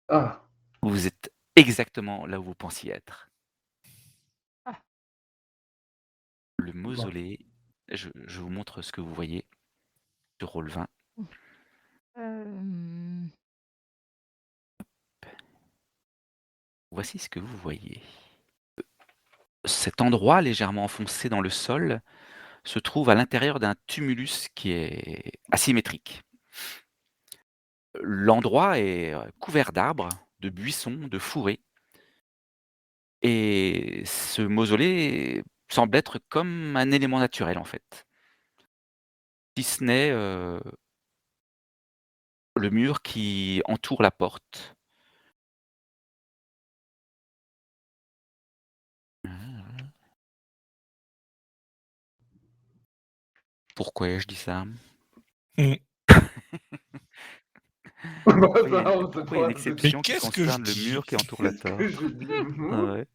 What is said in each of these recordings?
Ah, Vous êtes exactement là où vous pensiez être. Ah, Le bon. mausolée, je vous montre ce que vous voyez sur Roll20. mmh. Hem, Voici ce que vous voyez. Cet endroit légèrement enfoncé dans le sol se trouve à l'intérieur d'un tumulus qui est asymétrique. L'endroit est, couvert d'arbres, de buissons, de fourrés et ce mausolée semble être comme un élément naturel, en fait. Si ce n'est, le mur qui entoure la porte. Pourquoi ai-je dit ça? Mmh. Bah, ça, on sait Pourquoi il y a une pas, Mais exception qui qu'est-ce que je concerne le dis? mur qui entoure la qu'est-ce que tore? j'ai dit? Mmh. Ouais.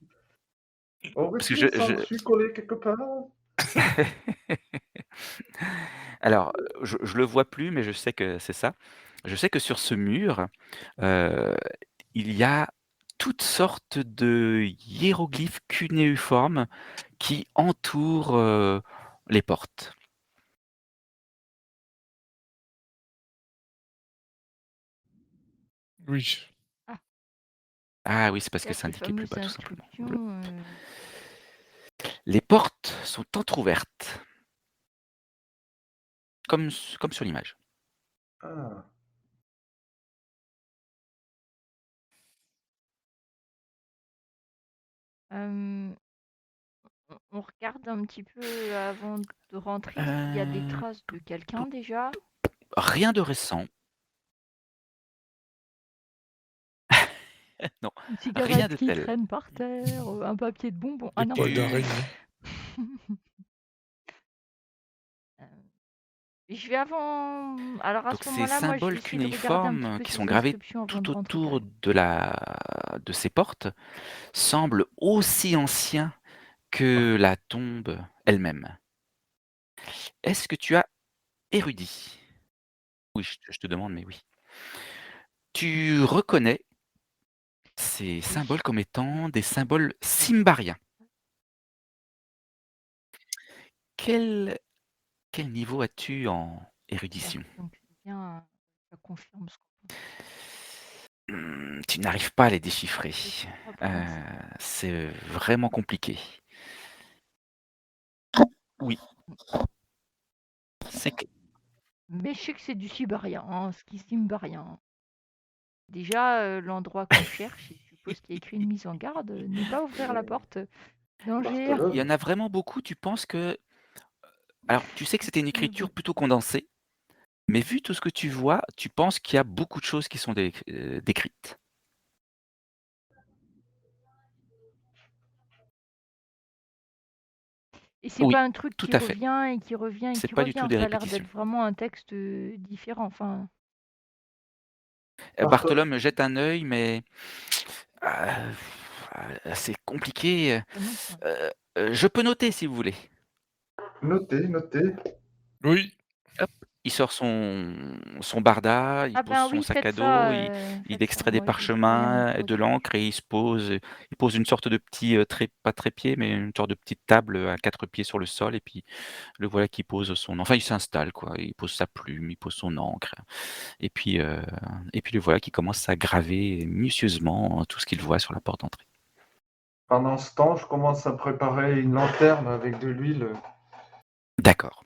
Parce que Aurait-il un sangsuit collé quelque part? alors, je le vois plus, mais je sais que c'est ça. Je sais que sur ce mur, heu, il y a toutes sortes de hiéroglyphes cunéiformes qui entourent, les portes. Oui. ah, Ah oui, c'est parce que là, c'est ces indiqué plus fameuses bas, tout simplement. inscriptions, Les portes sont entr'ouvertes, comme sur l'image. Ah, hem, on regarde un petit peu avant de rentrer s'il y a des Heu, traces de quelqu'un déjà? Rien de récent, non, Une rien cigarette de qui tel. traîne par terre, un papier de bonbon. Les Ah non. poils Tu d'araignée. Je vais avant alors à Donc ce ces moment-là, moi, je vais symboles essayer de regarder un petit cunéiformes peu qui sont ces gravés inscriptions avant de tout rentrer quand autour même. de ces portes semblent aussi anciens que la tombe elle-même. Est-ce que tu as érudit? Oui, je te demande, mais oui. Tu reconnais ces Oui. symboles comme étant des symboles simbariens. Quel quel niveau as-tu en Super, érudition? donc c'est bien, ça confirme ce qu'on pense. Tu n'arrives pas à les déchiffrer. Oui, pas pour Heu, l'instant. c'est vraiment compliqué. Oui, c'est q Mais je sais que c'est du sibérien, hein, ski cimbarien. Déjà, l'endroit qu'on cherche, je suppose qu'il y a écrit une mise en garde, ne pas ouvrir la porte, danger. il y Barthelone. en a vraiment beaucoup, tu penses que alors tu sais que c'était une Bon. écriture plutôt condensée, mais vu tout ce que tu vois, tu penses qu'il y a beaucoup de choses qui sont décrites. Et c'est Oui, pas un truc tout qui à fait. revient et qui revient et C'est qui pas du tout revient. des Ça a l'air répétitions. d'être vraiment un texte, différent, enfin. Bartho Bartholome jette un œil, mais c'est compliqué, Pas non plus. je peux noter si vous voulez. notez, notez. Oui. Hop, il sort son barda, il Ah pose ben son oui, sac à faites dos, ça, il faites ça. extrait des Moi, je veux bien parchemins et de regarder. l'encre et il pose une sorte de petit, pas trépied, mais une sorte de petite table, à 4 pieds sur le sol et puis le voilà qui pose son enfin il s'installe quoi, il pose sa plume, il pose son encre et puis, heu et puis le voilà qui commence à graver minutieusement tout ce qu'il voit sur la porte d'entrée. Pendant ce temps, je commence à préparer une lanterne avec de l'huile. D'accord.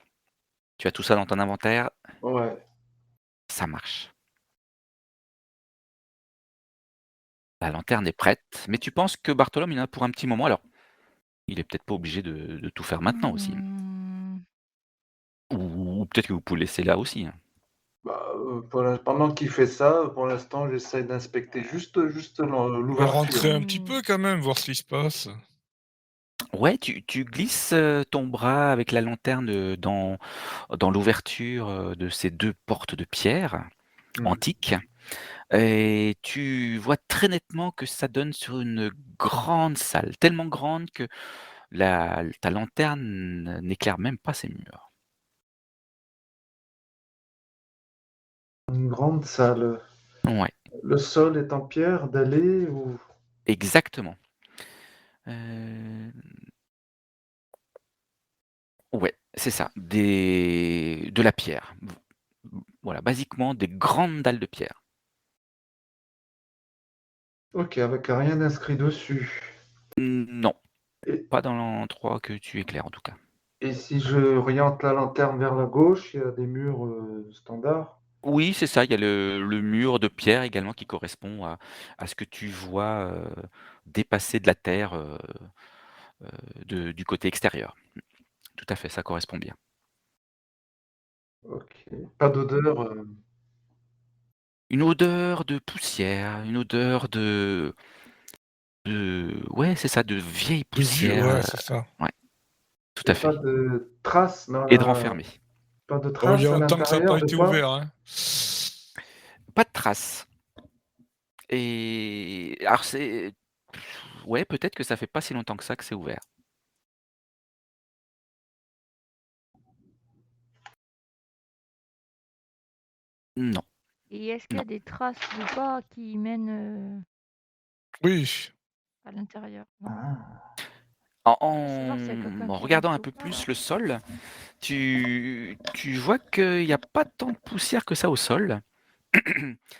Tu as tout ça dans ton inventaire? Ouais. Ça marche. La lanterne est prête, mais tu penses que Bartholome, il en a pour un petit moment alors il est peut-être pas obligé de tout faire maintenant aussi. Mmh. Ou peut-être que vous pouvez le laisser là aussi, hein. Bah, pendant qu'il fait ça, pour l'instant, j'essaie d'inspecter juste On va l'ouverture. rentrer un petit Mmh. peu quand même, voir ce qui se passe. Ouais, tu glisses, ton bras avec la lanterne, dans l'ouverture, de ces 2 portes de pierre Mmh. antiques et tu vois très nettement que ça donne sur une grande salle, tellement grande que la ta lanterne n'éclaire même pas ses murs. Une grande salle. Ouais. Le sol est en pierre, dallé ou... Exactement. Euh, Ouais, c'est ça, de la pierre. Voilà, basiquement des grandes dalles de pierre. Ok, avec rien inscrit dessus. Non, Et, pas dans l'endroit que tu éclaires en tout cas. et si je oriente la lanterne vers la gauche, il y a des murs standards. Oui, c'est ça, il y a le mur de pierre également qui correspond à ce que tu vois dépasser de la terre du côté extérieur. Tout à fait, ça correspond bien. Ok. Pas d'odeur. Une odeur de poussière, une odeur ouais, c'est ça, de vieille De vieux, poussière. ouais, c'est ça. Ouais, tout Il n'y à a pas fait. de traces dans Et de la... renfermer. Pas de Oh, il y a traces à longtemps que ça n'a l'intérieur pas de été pas? ouvert, hein. Pas de traces. Et alors ouais, peut-être que ça fait pas si longtemps que ça que c'est ouvert. Non, Et est-ce qu'il y non. a des traces de pas qui mènent Oui. à l'intérieur? Non. Ah, Je veux savoir s'il y a quelqu'un En qui regardant rentre un ou peu pas. plus le sol, tu vois qu'il n'y a pas tant de poussière que ça au sol,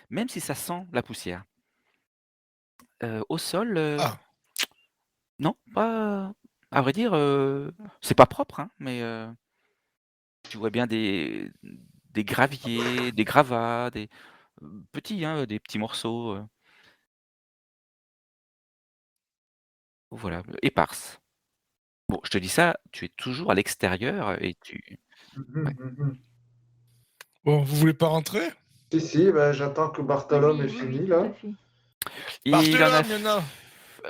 même si ça sent la poussière. Au sol, Ah, non, pas. À vrai dire, c'est pas propre, hein, mais tu vois bien des graviers, des gravats, des petits, hein, des petits morceaux, voilà, éparses. Bon, je te dis ça, tu es toujours à l'extérieur et ouais. mhm. bon, vous voulez pas rentrer? Si, ben, j'attends que Oui, Bartholome oui, ait oui, oui, fini, tout à là. fait. Il Partez en a là, Miana!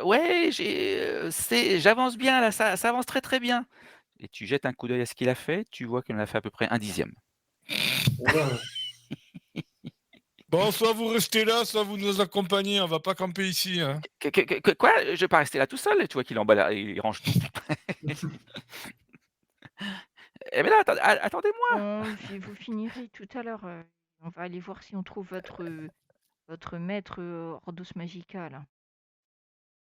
ouais, j'avance bien là, ça avance très, très bien et tu jettes un coup d'œil à ce qu'il a fait, tu vois qu'il en a fait à peu près 1/10. Oula. Bon, soit vous restez là, soit vous nous accompagnez, on va pas camper ici, hein. Quoi? Je vais pas rester là tout seul, tu vois qu'il emballe il range tout. Eh mais là, attendez-moi! Vous finirez tout à l'heure. On va aller voir si on trouve votre maître Ordos Magica, là.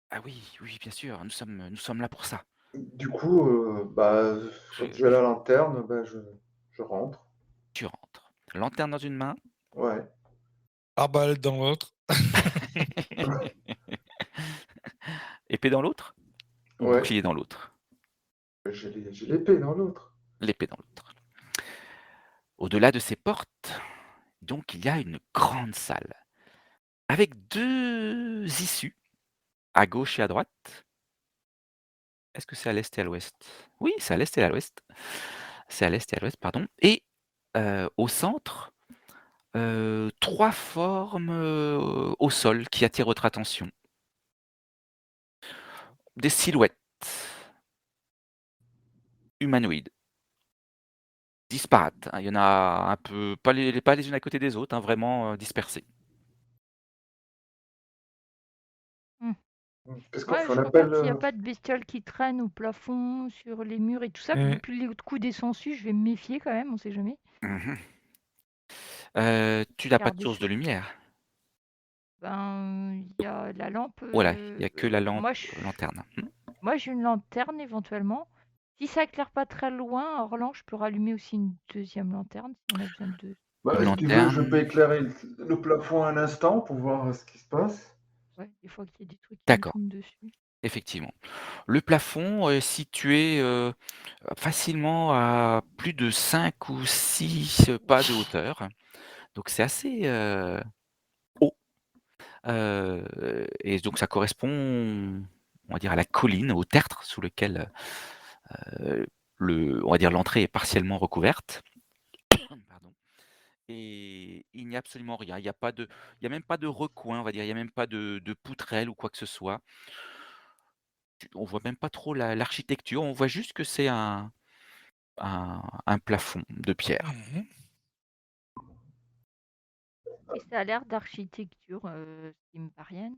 Ah oui, oui, bien sûr, nous sommes là pour ça. Du coup, bah, Je quand j'ai la lanterne, bah, je rentre. Tu rentres. Lanterne dans une main. Ouais, Arbalète dans l'autre. Épée dans l'autre ou ouais. bouclier dans l'autre? J'ai l'épée dans l'autre. L'épée dans l'autre. Au-delà de ces portes, donc il y a une grande salle avec 2 issues, à gauche et à droite. Est-ce que c'est à l'est et à l'ouest? Oui, c'est à l'est et à l'ouest. C'est à l'est et à l'ouest, pardon. Et au centre, 3 formes, au sol qui attirent votre attention. Des silhouettes humanoïdes, disparates, hein. Il y en a un peu pas les unes à côté des autres, hein, vraiment, dispersées. Hmm. Qu'est-ce qu'on Ouais, fait? On je appelle... regarde s'il n'y a pas de bestioles qui traînent au plafond, sur les murs et tout ça. Mmh. Depuis les coups des sangsues, je vais me méfier quand même, on sait jamais. Mmh. Tu n'as pas de Regarde source de sur. lumière? Ben, il y a la lampe. Voilà, il y a que la lampe, Moi, lanterne. Mmh. moi, j'ai une lanterne éventuellement. Si ça éclaire pas très loin, Orlan, je peux rallumer aussi une deuxième lanterne si on a besoin de deux. Une Bah, si tu veux, je peux lanterne, éclairer le plafond un instant pour voir ce qui se passe. Ouais, des fois qu'il y a des trucs qui me d'accord, tombent dessus. effectivement. Le plafond est situé, facilement à plus de 5 ou 6 pas de hauteur, donc c'est assez, haut, et donc ça correspond, on va dire, à la colline, au tertre sous lequel, on va dire, l'entrée est partiellement recouverte. Pardon. Et il n'y a absolument rien. Il y a même pas de recoin, on va dire. Il y a même pas de poutrelle ou quoi que ce soit. On voit même pas trop l'architecture. On voit juste que c'est un plafond de pierre. Mmh. Et ça a l'air d'architecture simbarienne.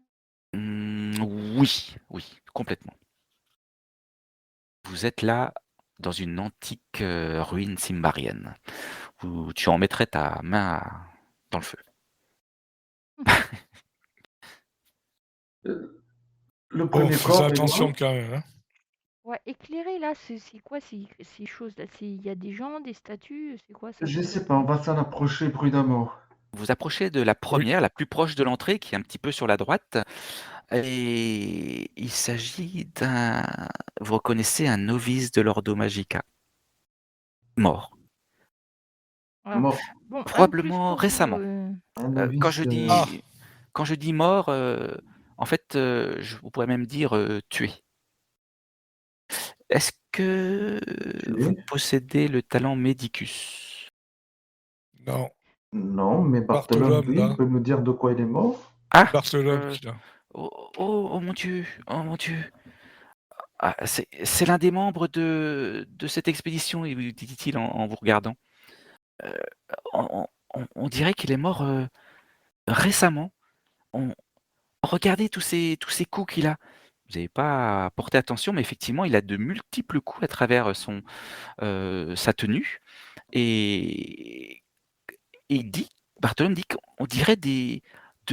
Oui, oui, complètement. Vous êtes là dans une antique ruine simbarienne où tu en mettrais ta main dans le feu. Le Bon, premier fais corps est attention mort. quand même, hein. Ouais, éclairé là, c'est quoi ces choses-là? Il y a des gens, des statues, c'est quoi ça Je pour sais pas, on l'atelier? va s'en approcher prudemment. Vous approchez de la Oui. première, la plus proche de l'entrée, qui est un petit peu sur la droite, et il s'agit d'un... Vous reconnaissez un novice de l'Ordo Magica, mort, Ah, Mort. bon, un de plus probablement pour vous. récemment. Un Quand je novice. Ah, dis, quand je dis mort, en fait, vous pourrais même dire tué. Est-ce que vous tué. possédez le talent Medicus? non. Non, mais Bartolome, Bartolome, oui, il là. peut nous dire de quoi il est mort. Ah, Bartolome euh, qui là. oh mon Dieu, oh mon Dieu. Ah, c'est l'un des membres de cette expédition, dit-il en vous regardant. Euh, on dirait qu'il est mort récemment. Regardez tous ces coups qu'il a. Vous n'avez pas porté attention, mais effectivement, il a de multiples coups à travers sa tenue. Et il dit, Bartholome dit qu'on dirait de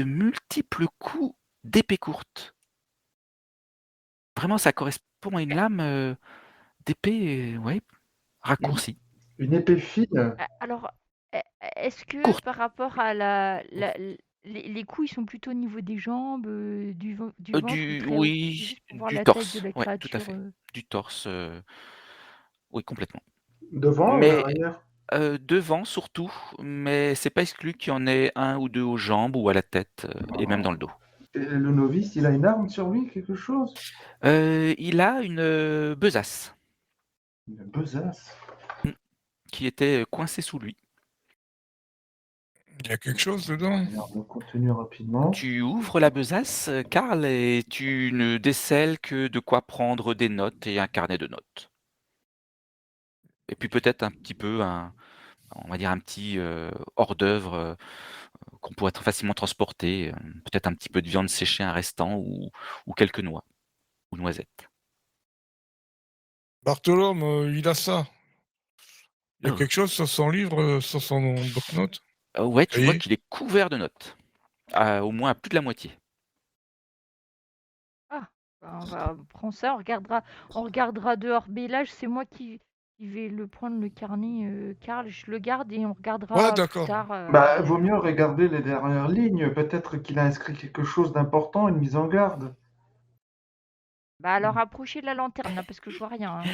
multiples coups d'épée courte. Vraiment, ça correspond à une lame d'épée, ouais, Une, raccourcie. une épée fine. Alors, est-ce que Courte. par rapport à les coups, ils sont plutôt au niveau des jambes, du ventre ou très haut? C'est Oui, juste pour voir du la taille de torse. la Ouais, tout à créature. fait. Du torse, oui, complètement. Devant ou Mais derrière? devant surtout, mais c'est pas exclu qu'il y en ait un ou deux aux jambes ou à la tête, et même dans le dos. Et le novice, il a une arme sur lui, quelque chose? Il a une besace Une besace. qui était coincée sous lui. Il y a quelque chose dedans. Regarde le contenu rapidement. Tu ouvres la besace, Karl, et tu ne décèles que de quoi prendre des notes et un carnet de notes. Et puis peut-être un petit peu, on va dire un petit hors-d'œuvre qu'on pourrait facilement transporter. Peut-être un petit peu de viande séchée, un restant, ou quelques noix ou noisettes. Bartolome, il a ça. Il y a Oh. quelque chose sur son livre, sur son bloc-notes. Ouais, tu vois Cahier. qu'il est couvert de notes, au moins à plus de la moitié. Ah, bah, on prend ça, on regardera dehors. Mais là, c'est moi qui vais le prendre le carnet, Karl. Je le garde et on Ouais, regardera plus d'accord. tard. Bah, vaut mieux regarder les dernières lignes. Peut-être qu'il a inscrit quelque chose d'important, une mise en garde. Bah alors approchez de la lanterne là, parce que je vois rien, hein.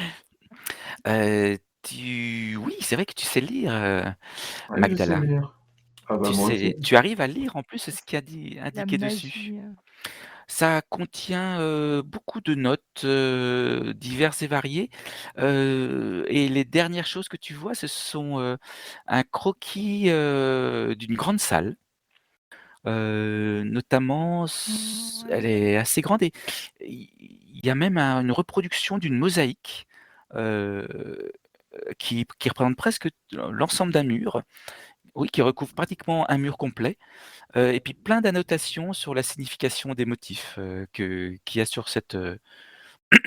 Oui, c'est vrai que tu sais lire, Oui, je sais Magdala. lire. Ah bah moi aussi. Tu arrives à lire en plus ce qu'il y a La indiqué dessus. magie. Ça contient beaucoup de notes diverses et variées. Et les dernières choses que tu vois, ce sont un croquis d'une grande salle. Notamment, elle Ouais. est assez grande et il y a même une reproduction d'une mosaïque euh, qui représente presque l'ensemble d'un mur. Oui, qui recouvre pratiquement un mur complet. Et puis plein d'annotations sur la signification des motifs qu'il y a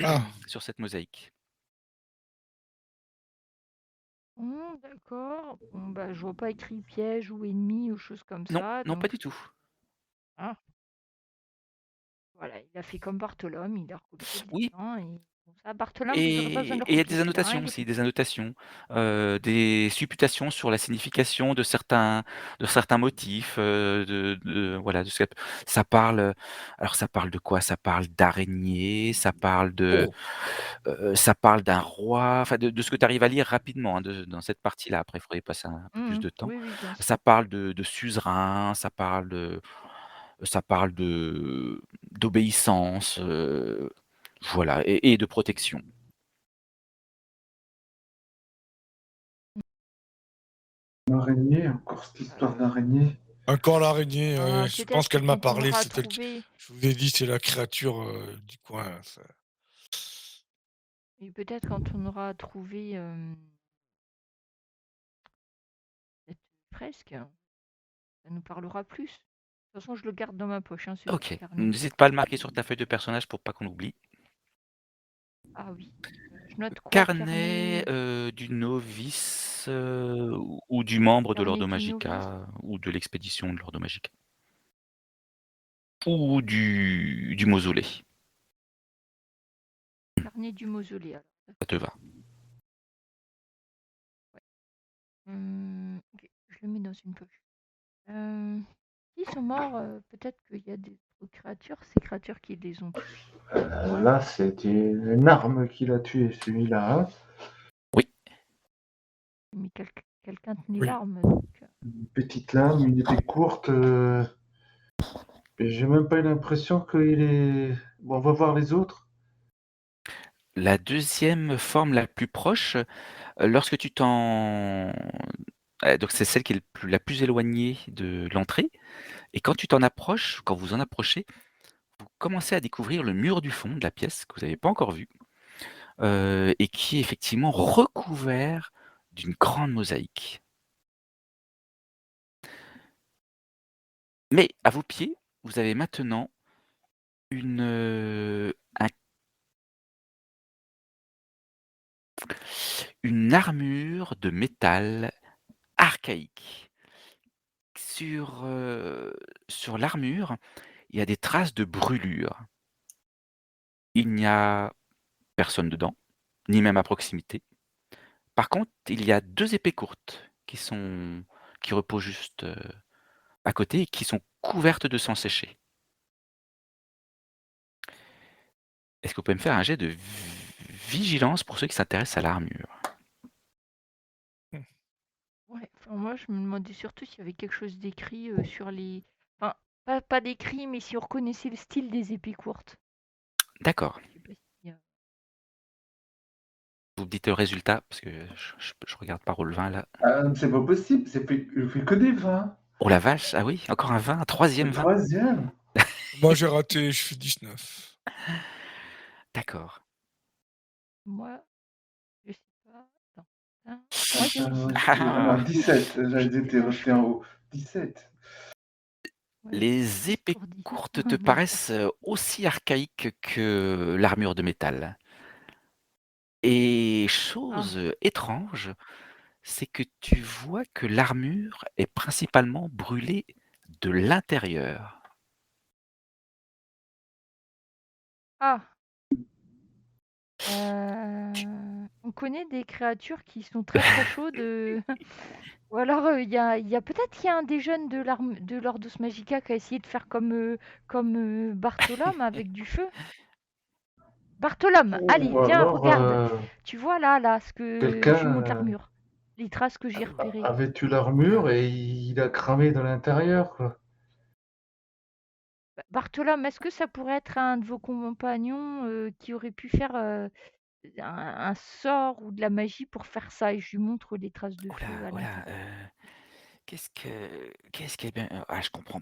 Ah, sur cette mosaïque. D'accord. Bon, bah, je vois pas écrit piège ou ennemi ou choses comme Non, ça. non, pas Donc, du tout. hein, voilà, il a fait comme Bartholome, il a recopié le Oui, dessin. Et bon, ça, Bartholome, vous n'aurez pas besoin et de le il y a recopier des celui-là, hein, annotations il est aussi, petit. des supputations sur la signification de certains motifs, voilà, ça parle. Alors ça parle de quoi? Ça parle d'araignée, oh, ça parle d'un roi, enfin de ce que tu arrives à lire rapidement, hein, dans cette partie-là. Après, il faudrait passer un peu plus de temps. Oui, oui, bien Ça sûr. parle de suzerain, ça parle d'obéissance, voilà, et de protection. L'araignée, encore cette histoire d'araignée. encore l'araignée. Je pense Peut-être qu'elle m'a quand on parlé. aura C'était trouvé, je vous ai dit, c'est la créature du coin. Ça. et peut-être quand on aura trouvé cette fresque, ça nous parlera plus. De toute façon, je le garde dans ma poche, hein, ce petit Ok, carnet. n'hésite pas à le marquer sur ta feuille de personnage pour pas qu'on l'oublie. Ah oui. Je note quoi? Carnet du novice ou du membre de Carnet l'Ordo du novice. Magica ou de l'expédition de l'Ordo Magica. ou du mausolée? Carnet du mausolée, alors. Ça te va? Ok, je le mets dans une poche. S'ils sont morts, peut-être qu'il y a des autres créatures, ces créatures qui les ont tués. Là, c'est une arme qui l'a tué, celui-là. Hein. Oui. Mais quelqu'un tenait Oui. l'arme, donc. Une petite lame, une épée courte. J'ai même pas eu l'impression qu'il est. Bon, on va voir les autres. La deuxième forme la plus proche, lorsque tu t'en... donc c'est celle qui est la plus éloignée de l'entrée. Et quand tu t'en approches, quand vous en approchez, vous commencez à découvrir le mur du fond de la pièce que vous n'avez pas encore vu. Et qui est effectivement recouvert d'une grande mosaïque. Mais à vos pieds, vous avez maintenant une armure de métal archaïque. Sur l'armure, il y a des traces de brûlure. Il n'y a personne dedans, ni même à proximité. Par contre, il y a 2 épées courtes qui reposent juste, à côté et qui sont couvertes de sang séché. Est-ce que vous pouvez me faire un jet de vigilance pour ceux qui s'intéressent à l'armure? Ouais, enfin, moi je me demandais surtout s'il y avait quelque chose d'écrit sur les. Enfin, pas d'écrit, mais si on reconnaissait le style des épées courtes. D'accord. Je sais pas s'il y a- Vous me dites le résultat, parce que je regarde pas Roll20 là. C'est pas possible, il fait que des 20. Oh la vache, ah oui, encore un 20, un troisième Le 20. troisième. Moi, j'ai raté, je fais 19. D'accord. Moi, je sais pas. Attends. Moi j'ai 18. Non, 17. J'avais dit, t'es Putain, resté en haut. 17. Ouais, Les 10 épées pour 10. courtes te paraissent aussi archaïques que l'armure de métal. Et chose étrange, c'est que tu vois que l'armure est principalement brûlée de l'intérieur. Ah, on connaît des créatures qui sont très très chaudes. Ou alors il y a peut-être qu'il y a un des jeunes de l'Ordus Magica qui a essayé de faire comme Bartholome avec du feu. Bartholome, allez, Ou viens, alors, regarde. Tu vois là, ce que je lui montre quelqu'un l'armure. Les traces que j'ai repérées. avait tué l'armure et il a cramé de l'intérieur, quoi. Bartholome, est-ce que ça pourrait être un de vos compagnons qui aurait pu faire un sort ou de la magie pour faire ça? Et je lui montre les traces de Oh là, feu à oh là, l'intérieur. qu'est-ce qui est bien? Ah, je comprends.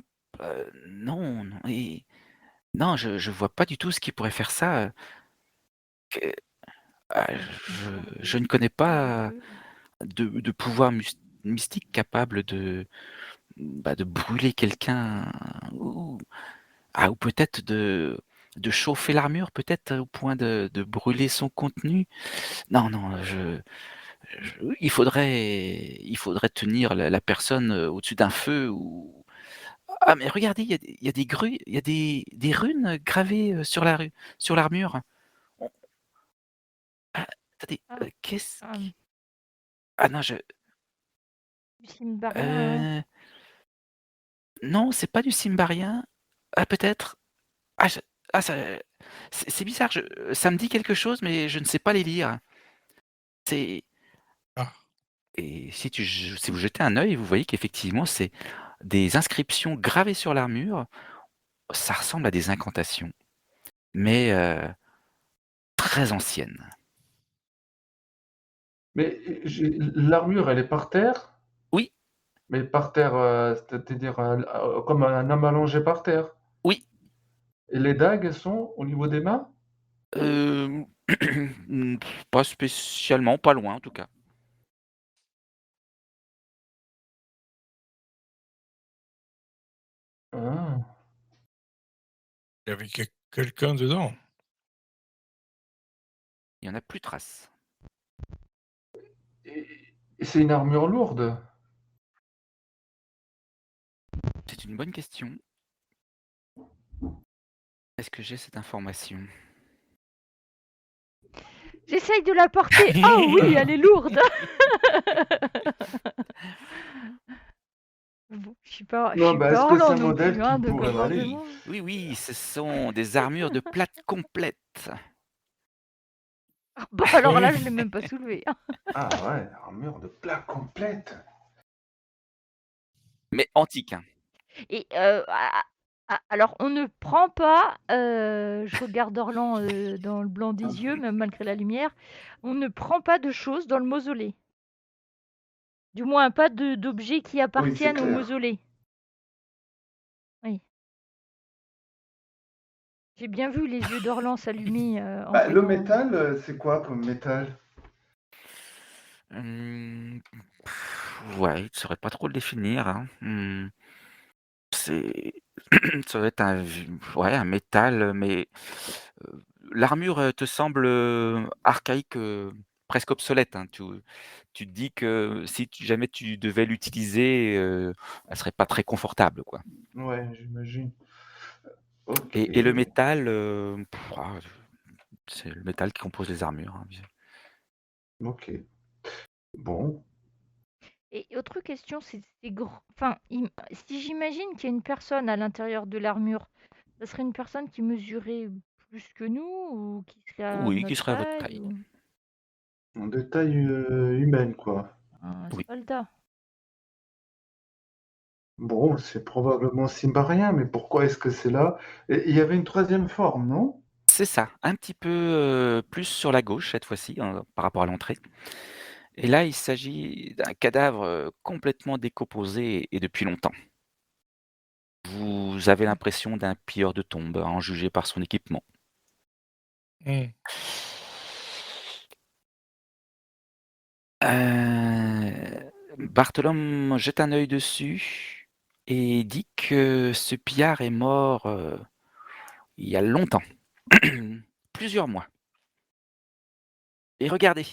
Non, non, non, je vois pas du tout ce qui pourrait faire ça. Que- ah, je ne connais pas de pouvoir mystique capable de brûler quelqu'un ou peut-être de chauffer l'armure, peut-être au point de brûler son contenu. Non, non, il faudrait tenir la personne au-dessus d'un feu ou. Ah, mais regardez, il y a des grues, il y a des runes gravées sur l'armure. On- ah, attendez, Ah, qu'est-ce ah, Ah non, du cimbarien, hein. euh, non, c'est pas du cimbarien. Ah, peut-être. Ah, ah, c'est bizarre. Ça me dit quelque chose, mais je ne sais pas les lire. C'est Ah. Et si vous jetez un œil, vous voyez qu'effectivement, c'est des inscriptions gravées sur l'armure. Ça ressemble à des incantations, mais très anciennes. Mais l'armure, elle est par terre, Oui, mais par terre, c'est-à-dire comme un homme allongé par terre. oui. Et les dagues, elles sont au niveau des mains? euh, pas spécialement, pas loin en tout cas. Ah. Il y avait quelqu'un dedans. Il n'y en a plus trace. Et, et c'est une armure lourde. C'est une bonne question. Est-ce que j'ai cette information? J'essaye de la porter. Oh oui, elle est lourde. Bon, je suis pas Non, est-ce que c'est Orlan un non modèle plus, qui hein, donc pourrait m'aller? forcément. Oui, ce sont des armures de plate complètes, Bah alors là, je l'ai même pas soulevé, hein. Ah ouais, armure de plaque complète. mais antiques, hein. Et alors on ne prend pas, je regarde Orlan dans le blanc des yeux, même malgré la lumière, on ne prend pas de choses dans le mausolée. Du moins, pas d'objets qui Oui, c'est appartiennent au clair. mausolée. Oui. J'ai bien vu les yeux d'Orlan s'allumer en Bah, le voyant. métal, c'est quoi comme métal? Ouais, je saurais pas trop le définir, hein. C'est ça doit être un métal, mais, l'armure, te semble, archaïque, presque obsolète, hein. Tu te dis que si jamais tu devais l'utiliser, elle serait pas très confortable, quoi. Ouais, j'imagine. Ok, Et le métal, c'est le métal qui compose les armures, hein. ok. Bon. Et autre question, c'est grand. Enfin, si j'imagine qu'il y a une personne à l'intérieur de l'armure, ça serait une personne qui mesurait plus que nous ou qui serait à Oui, qui notre serait à votre taille taille. ou De taille humaine, quoi. un Oui. soldat? Bon, c'est probablement Cimbarien, mais pourquoi est-ce que c'est là? Et il y avait une troisième forme, non? C'est ça, un petit peu, plus sur la gauche cette fois-ci, par rapport à l'entrée. Et là, il s'agit d'un cadavre, complètement décomposé et depuis longtemps. Vous avez l'impression d'un pilleur de tombes, à en juger par son équipement. Hmm. Bartholome jette un œil dessus et dit que ce pillard est mort, il y a longtemps, plusieurs mois. Et regardez,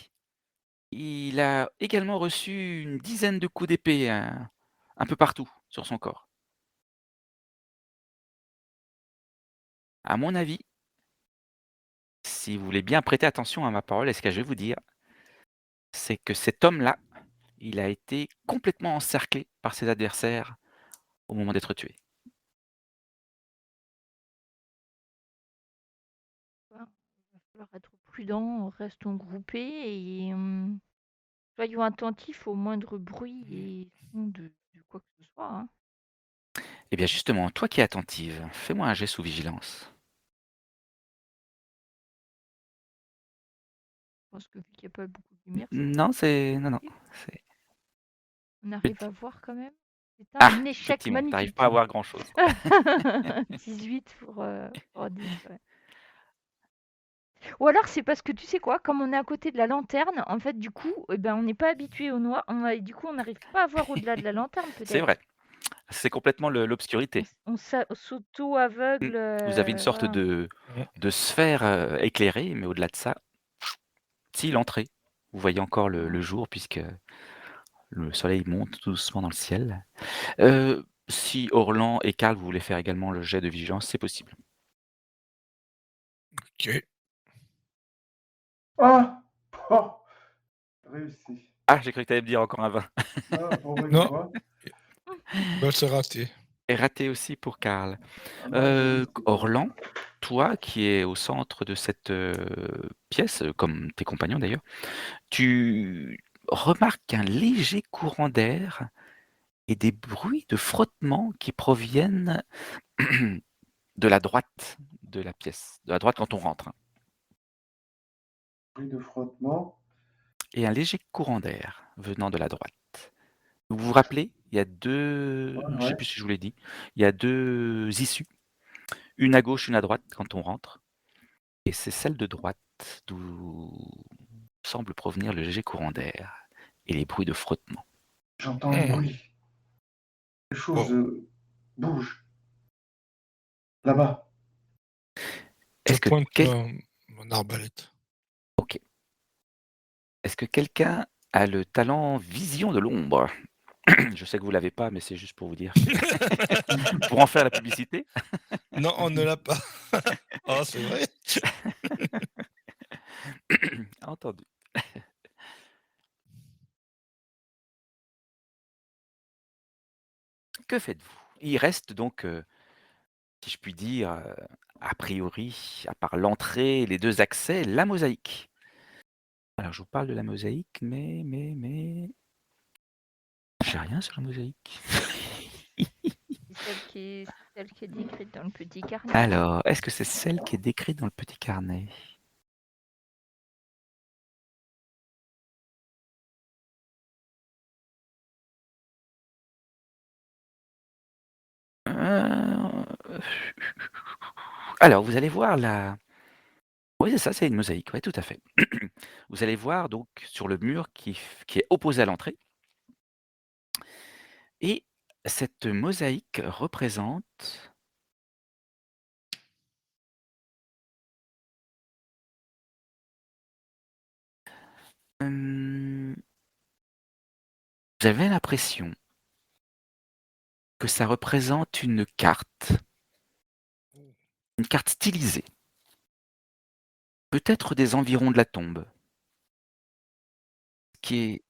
il a également reçu une dizaine de coups d'épée, un peu partout sur son corps. À mon avis, si vous voulez bien prêter attention à ma parole et ce que je vais vous dire, c'est que cet homme-là, il a été complètement encerclé par ses adversaires au moment d'être tué. Voilà. Il va falloir être prudent, restons groupés et soyons attentifs au moindre bruit et son de quoi que ce soit, hein. Eh bien justement, toi qui es attentive, fais-moi un jet sous vigilance. Je pense que vu qu'il n'y a pas beaucoup de lumière, Non, non, c'est on arrive petit. à voir quand même. C'est Ah! un échec Effectivement, tu arrives magnifique. pas à voir grand-chose. 18 pour 10, ouais. Ou alors c'est parce que tu sais quoi, comme on est à côté de la lanterne, en fait du coup, eh ben, on n'est pas habitué au noir, du coup on n'arrive pas à voir au-delà de la lanterne C'est peut-être. vrai, c'est complètement l'obscurité. On s'auto-aveugle, Vous avez une sorte voilà. de sphère, éclairée, mais au-delà de ça, si l'entrée, vous voyez encore le jour puisque le soleil monte tout doucement dans le ciel. Si Orlan et Karl, vous voulez faire également le jet de vigilance, c'est possible. Ok. Ah! Oh! Réussi. Ah, j'ai cru que tu allais me dire encore un 20. Ah, pour une Non, fois. bah, c'est raté. Et raté aussi pour Karl. Ah non, j'ai réussi. Orlan, toi qui es au centre de cette, pièce, comme tes compagnons d'ailleurs, tu remarques un léger courant d'air et des bruits de frottement qui proviennent de la droite de la pièce, de la droite quand on rentre, hein, Bruit de frottement. et un léger courant d'air venant de la droite. Vous vous rappelez, il y a 2, je sais Ouais. plus si je vous l'ai dit, il y a 2 issues, une à gauche, une à droite quand on rentre, et c'est celle de droite d'où semble provenir le léger courant d'air et les bruits de frottement. J'entends un Hmm. bruit. Quelque chose Bon, bouge. Là-bas. je Est-ce que pointe quel mon arbalète. OK. Est-ce que quelqu'un a le talent vision de l'ombre? Je sais que vous l'avez pas, mais c'est juste pour vous dire pour en faire la publicité. Non, on ne l'a pas. Ah, c'est vrai. Entendu. Que faites-vous? Il reste donc, si je puis dire, a priori, à part l'entrée et les 2 accès, la mosaïque. Alors je vous parle de la mosaïque, mais j'ai rien sur la mosaïque. C'est celle qui est décrite dans le petit carnet. Alors, est-ce que c'est celle qui est décrite dans le petit carnet? Alors, vous allez voir la oui, c'est ça, c'est une mosaïque, ouais, tout à fait. Vous allez voir donc sur le mur qui est opposé à l'entrée et cette mosaïque représente hem, j'avais l'impression que ça représente une carte stylisée. Peut-être des environs de la tombe. Qui est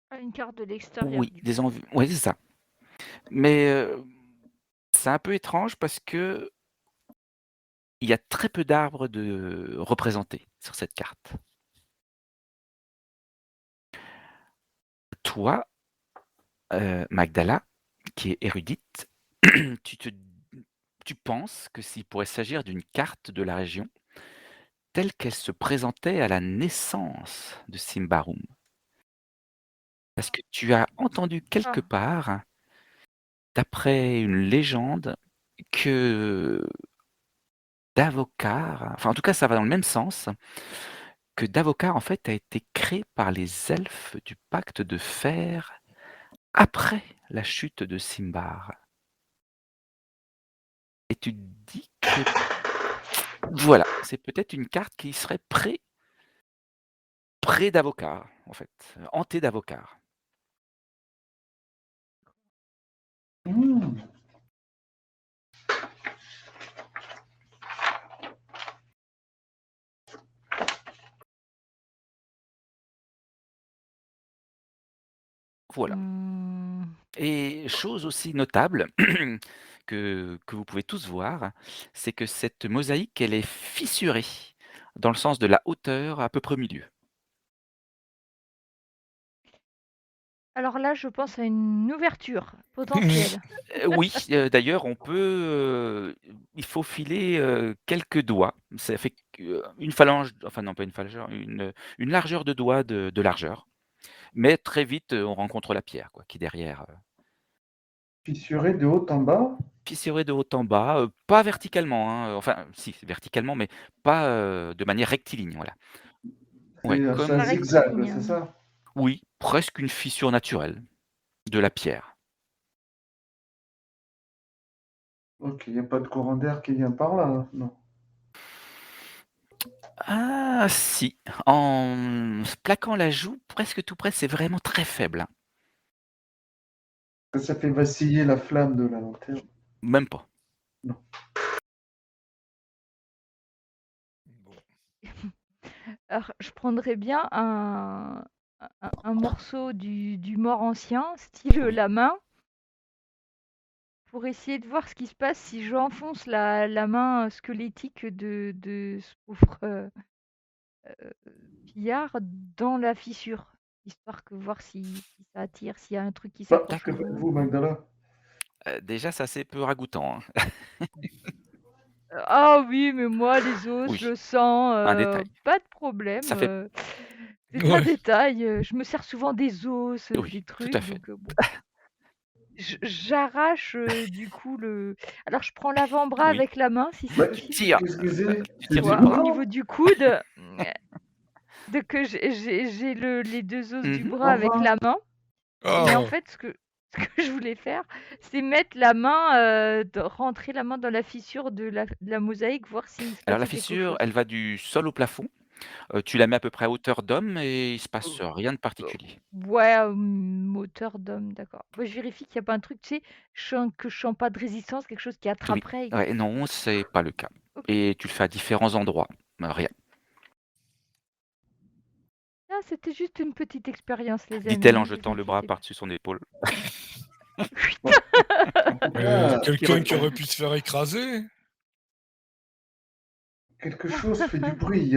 Ah, une carte de l'extérieur. oui, oui, c'est ça. Mais, c'est un peu étrange parce que il y a très peu d'arbres de représentés sur cette carte. Toi, Magdala, qui est érudite, tu te tu penses que s'il pourrait s'agir d'une carte de la région telle qu'elle se présentait à la naissance de Simbarum. Parce que tu as entendu quelque Ah. part, d'après une légende, que Davokar, enfin en tout cas ça va dans le même sens, que Davokar en fait a été créé par les elfes du pacte de fer après la chute de Simbar. Et tu te dis que voilà, c'est peut-être une carte qui serait près d'Avokar en fait, hantée d'Avokar. Mmh. Voilà. Mmh. Et chose aussi notable que vous pouvez tous voir, c'est que cette mosaïque, elle est fissurée dans le sens de la hauteur à peu près au milieu. Alors là, je pense à une ouverture potentielle. Oui, d'ailleurs on peut, il faut filer, quelques doigts. Ça fait que une phalange enfin non pas une phalange, une largeur de doigt de largeur. Mais très vite, on rencontre la pierre quoi, qui derrière, Fissuré de haut en bas. fissurée de haut en bas, pas verticalement, hein, enfin si verticalement, mais pas, de manière rectiligne, voilà. Ouais, C'est un Pas comme zigzag, rectiligne, c'est hein. ça? oui, presque une fissure naturelle de la pierre. OK, il y a pas de courant d'air qui vient par là, hein? Non. Ah si, en se plaquant la joue presque tout près, c'est vraiment très faible, hein. Ça fait vaciller la flamme de la lanterne. Même pas. Non. Bon. Alors, je prendrais bien un morceau du mort ancien, style Oui. la main, pour essayer de voir ce qui se passe si j'enfonce la main squelettique de ce pauvre pillard dans la fissure, histoire que voir si ça attire, s'il y a un truc qui Bah, s'accroche que au dos. faites-vous, Magdala? Déjà c'est assez peu ragoûtant, hein. Ah oui, mais moi, les os, Oui, le sang, un détail. pas de problème. Ça fait C'est un Ouais. détail. Je me sers souvent des os, des oui, tout à trucs, fait. donc bon. J'arrache du coup le. Alors je prends l'avant-bras Oui, avec la main si c'est Bah, possible. tire, excusez, tu c'est tires du sur le Au bras. niveau bras? du coude, de que j'ai les deux os du Mmh. bras avec la main. Et en Oh. fait, ce que je voulais faire, c'est mettre la main, rentrer la main dans la fissure de la mosaïque, voir s'il se Alors la passait quelque fissure, chose. elle va du sol au plafond Tu la mets à peu près à hauteur d'homme et il se passe Heu, rien de particulier. Ouais, moteur d'homme, d'accord. Moi, je vérifie qu'il y a pas un truc, tu sais, je sens pas de résistance, quelque chose qui Oui, attraperait et ouais, non, c'est pas le cas OK. et tu le fais à différents endroits, rien. Ah, c'était juste une petite expérience, les Dit-elle amis, en hein, vous jetant le bras inquiétez pas. par-dessus son épaule. Ah, Quelqu'un qui aurait pu se faire écraser. quelque chose fait du bruit.